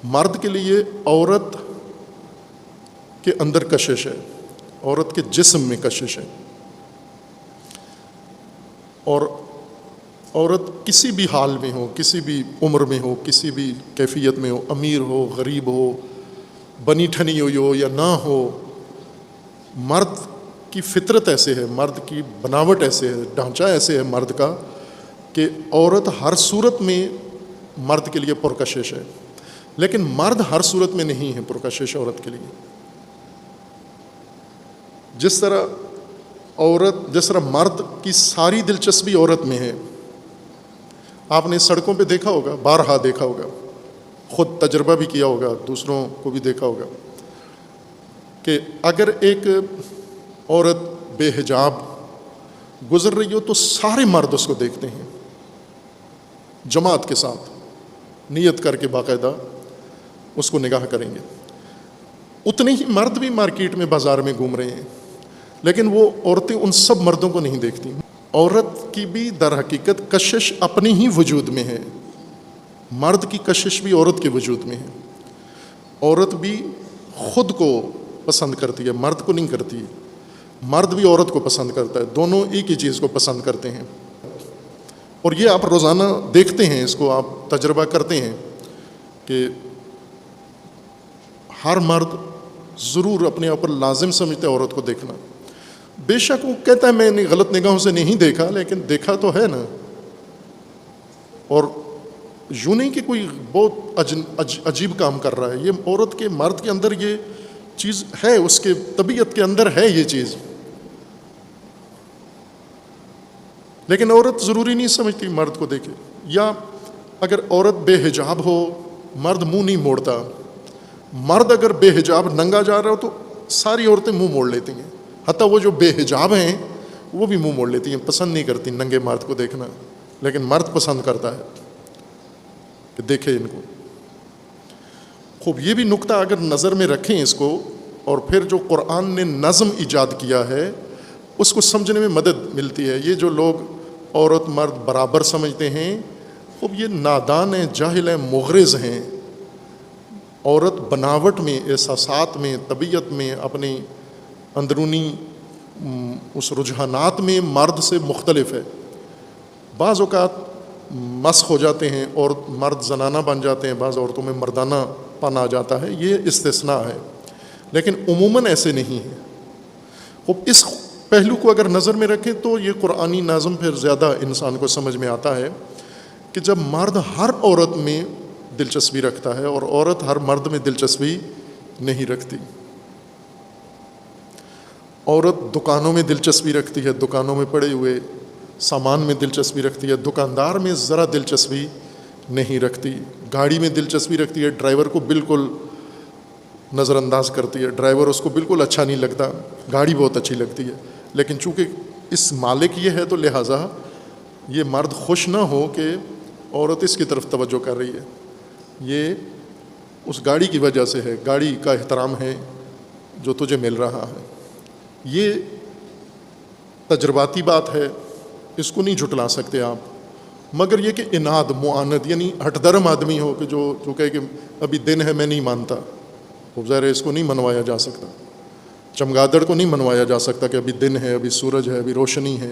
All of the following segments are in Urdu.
مرد کے لیے عورت کے اندر کشش ہے، عورت کے جسم میں کشش ہے، اور عورت کسی بھی حال میں ہو، کسی بھی عمر میں ہو، کسی بھی کیفیت میں ہو، امیر ہو، غریب ہو، بنی ٹھنی ہوئی ہو یا نہ ہو، مرد کی فطرت ایسے ہے، مرد کی بناوٹ ایسے ہے، ڈھانچہ ایسے ہے مرد کا کہ عورت ہر صورت میں مرد کے لیے پرکشش ہے، لیکن مرد ہر صورت میں نہیں ہے پرکشش عورت کے لیے۔ جس طرح مرد کی ساری دلچسپی عورت میں ہے، آپ نے سڑکوں پہ دیکھا ہوگا، بارہا دیکھا ہوگا، خود تجربہ بھی کیا ہوگا، دوسروں کو بھی دیکھا ہوگا کہ اگر ایک عورت بے حجاب گزر رہی ہو تو سارے مرد اس کو دیکھتے ہیں، جماعت کے ساتھ نیت کر کے باقاعدہ اس کو نگاہ کریں گے۔ اتنے ہی مرد بھی مارکیٹ میں، بازار میں گھوم رہے ہیں، لیکن وہ عورتیں ان سب مردوں کو نہیں دیکھتی۔ عورت کی بھی در حقیقت کشش اپنے ہی وجود میں ہے، مرد کی کشش بھی عورت کے وجود میں ہے۔ عورت بھی خود کو پسند کرتی ہے، مرد کو نہیں کرتی، مرد بھی عورت کو پسند کرتا ہے، دونوں ایک ہی چیز کو پسند کرتے ہیں۔ اور یہ آپ روزانہ دیکھتے ہیں، اس کو آپ تجربہ کرتے ہیں کہ ہر مرد ضرور اپنے اوپر لازم سمجھتا ہے عورت کو دیکھنا۔ بے شک وہ کہتا ہے میں نے غلط نگاہوں سے نہیں دیکھا، لیکن دیکھا تو ہے نا۔ اور یوں نہیں کہ کوئی بہت عجیب کام کر رہا ہے، یہ عورت کے، مرد کے اندر یہ چیز ہے، اس کے طبیعت کے اندر ہے یہ چیز، لیکن عورت ضروری نہیں سمجھتی مرد کو دیکھے۔ یا اگر عورت بے حجاب ہو، مرد منہ نہیں موڑتا، مرد اگر بے حجاب ننگا جا رہا ہو تو ساری عورتیں منہ موڑ لیتی ہیں، حتیٰ وہ جو بے حجاب ہیں وہ بھی منہ موڑ لیتی ہیں، پسند نہیں کرتی ننگے مرد کو دیکھنا، لیکن مرد پسند کرتا ہے کہ دیکھے ان کو۔ خوب یہ بھی نقطہ اگر نظر میں رکھیں اس کو، اور پھر جو قرآن نے نظم ایجاد کیا ہے اس کو سمجھنے میں مدد ملتی ہے۔ یہ جو لوگ عورت مرد برابر سمجھتے ہیں، خوب یہ نادان ہیں، جاہل ہیں، مغرض ہیں۔ عورت بناوٹ میں، احساسات میں، طبیعت میں، اپنی اندرونی اس رجحانات میں مرد سے مختلف ہے۔ بعض اوقات مسخ ہو جاتے ہیں اور مرد زنانہ بن جاتے ہیں، بعض عورتوں میں مردانہ پن آ جاتا ہے، یہ استثناء ہے، لیکن عموماً ایسے نہیں ہے۔ خب اس پہلو کو اگر نظر میں رکھیں تو یہ قرآنی نظم پھر زیادہ انسان کو سمجھ میں آتا ہے کہ جب مرد ہر عورت میں دلچسپی رکھتا ہے اور عورت ہر مرد میں دلچسپی نہیں رکھتی۔ عورت دکانوں میں دلچسپی رکھتی ہے، دکانوں میں پڑے ہوئے سامان میں دلچسپی رکھتی ہے، دکاندار میں ذرا دلچسپی نہیں رکھتی، گاڑی میں دلچسپی رکھتی ہے، ڈرائیور کو بالکل نظر انداز کرتی ہے، ڈرائیور اس کو بالکل اچھا نہیں لگتا، گاڑی بہت اچھی لگتی ہے، لیکن چونکہ اس مالک یہ ہے تو لہٰذا یہ مرد خوش نہ ہو کہ عورت اس کی طرف توجہ کر رہی ہے، یہ اس گاڑی کی وجہ سے ہے، گاڑی کا احترام ہے جو تجھے مل رہا ہے۔ یہ تجرباتی بات ہے، اس کو نہیں جھٹلا سکتے آپ، مگر یہ کہ اناد، معاند، یعنی ہٹ درم آدمی ہو کہ جو کہے کہ ابھی دن ہے میں نہیں مانتا، وہ ظاہر ہے اس کو نہیں منوایا جا سکتا۔ چمگادڑ کو نہیں منوایا جا سکتا کہ ابھی دن ہے، ابھی سورج ہے، ابھی روشنی ہے،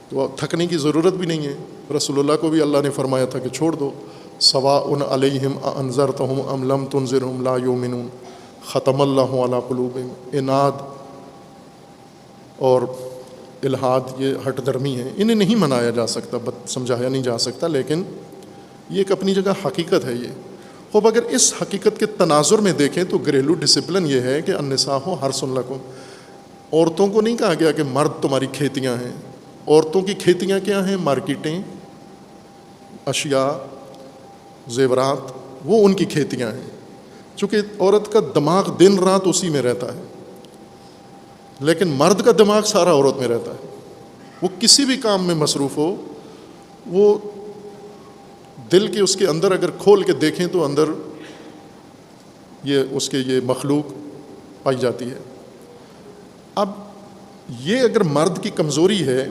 تو تھکنے کی ضرورت بھی نہیں ہے۔ رسول اللہ کو بھی اللہ نے فرمایا تھا کہ چھوڑ دو، سواء علیہم اانذرتہم ام لم تنذرہم لا یؤمنون، ختم اللہ علی قلوبہم۔ اناد اور الحاد یہ ہٹ درمی ہے، انہیں نہیں منایا جا سکتا، سمجھایا نہیں جا سکتا، لیکن یہ ایک اپنی جگہ حقیقت ہے۔ یہ خوب اگر اس حقیقت کے تناظر میں دیکھیں تو گھریلو ڈسپلن یہ ہے کہ النساء حرث لکم، عورتوں کو نہیں کہا گیا کہ مرد تمہاری کھیتیاں ہیں، عورتوں کی کھیتیاں کیا ہیں؟ مارکیٹیں، اشیاء، زیورات، وہ ان کی کھیتیاں ہیں۔ چونکہ عورت کا دماغ دن رات اسی میں رہتا ہے، لیکن مرد کا دماغ سارا عورت میں رہتا ہے، وہ کسی بھی کام میں مصروف ہو، وہ دل کے اس کے اندر اگر کھول کے دیکھیں تو اندر یہ اس کے یہ مخلوق پائی جاتی ہے۔ اب یہ اگر مرد کی کمزوری ہے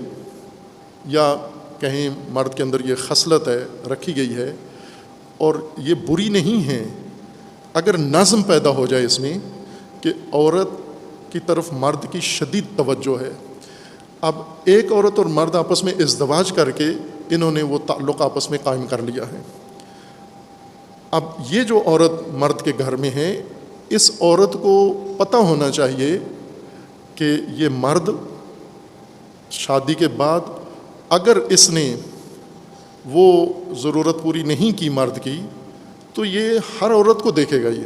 یا کہیں مرد کے اندر یہ خصلت ہے رکھی گئی ہے اور یہ بری نہیں ہے، اگر نظم پیدا ہو جائے اس میں کہ عورت کی طرف مرد کی شدید توجہ ہے، اب ایک عورت اور مرد آپس میں ازدواج کر کے انہوں نے وہ تعلق آپس میں قائم کر لیا ہے. اب یہ جو عورت مرد کے گھر میں ہے، اس عورت کو پتہ ہونا چاہیے کہ یہ مرد شادی کے بعد اگر اس نے وہ ضرورت پوری نہیں کی مرد کی، تو یہ ہر عورت کو دیکھے گا. یہ